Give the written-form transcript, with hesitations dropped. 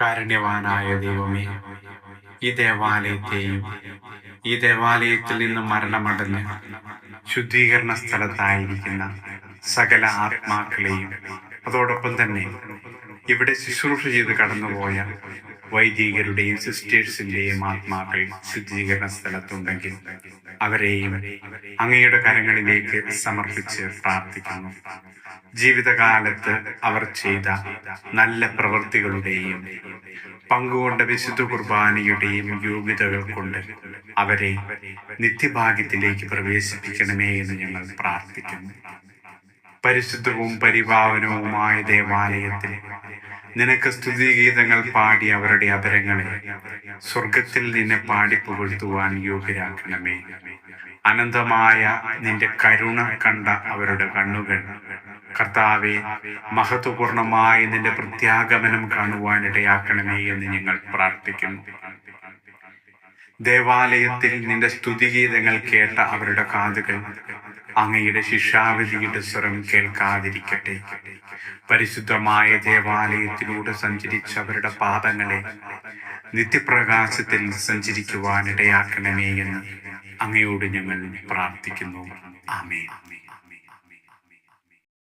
കാരുണ്യവാനായ ദൈവമേ, ഈ ദേവാലയത്തെയും ഈ ദേവാലയത്തിൽ നിന്ന് മരണമടഞ്ഞ് ശുദ്ധീകരണ സ്ഥലത്തായിരിക്കുന്ന സകല ആത്മാക്കളെയും, അതോടൊപ്പം തന്നെ ഇവിടെ ശുശ്രൂഷ ചെയ്ത് കടന്നുപോയ വൈദികരുടെയും സിസ്റ്റേഴ്സിന്റെയും ആത്മാക്കൾ ശുദ്ധീകരണ സ്ഥലത്തുണ്ടെങ്കിൽ അവരെയും അങ്ങയുടെ കരങ്ങളിലേക്ക് സമർപ്പിച്ച് പ്രാർത്ഥിക്കുന്നു. ജീവിതകാലത്ത് അവർ ചെയ്ത നല്ല പ്രവൃത്തികളുടെയും പങ്കുകൊണ്ട വിശുദ്ധ കുർബാനയുടെയും യോഗ്യതകൾ കൊണ്ട് അവരെ നിത്യഭാഗ്യത്തിലേക്ക് പ്രവേശിപ്പിക്കണമേ എന്ന് ഞങ്ങൾ പ്രാർത്ഥിക്കുന്നു. പരിശുദ്ധവും പരിപാവനവുമായ ദേവാലയത്തിൽ നിനക്ക് സ്തുതിഗീതങ്ങൾ പാടി അവരുടെ അധരങ്ങളെ സ്വർഗത്തിൽ നിന്നെ പാടി പുകഴ്ത്തുവാൻ യോഗ്യരാക്കണമേ. അനന്തമായ നിന്റെ കരുണ കണ്ട അവരുടെ കണ്ണുകൾ കർത്താവെ, മഹത്വപൂർണമായ നിന്റെ പ്രത്യാഗമനം കാണുവാനിടയാക്കണമേ എന്ന് ഞങ്ങൾ പ്രാർത്ഥിക്കുന്നു. ദേവാലയത്തിൽ നിന്റെ സ്തുതിഗീതങ്ങൾ കേട്ട അവരുടെ കാതുകൾ അങ്ങയുടെ ശിക്ഷാവിധിയുടെ സ്വരം കേൾക്കാതിരിക്കട്ടെ. പരിശുദ്ധമായ ദേവാലയത്തിലൂടെ സഞ്ചരിച്ച അവരുടെ പാദങ്ങളെ നിത്യപ്രകാശത്തിൽ സഞ്ചരിക്കുവാനിടയാക്കണമേ എന്ന് അങ്ങയോട് ഞങ്ങൾ പ്രാർത്ഥിക്കുന്നു. ആമേൻ.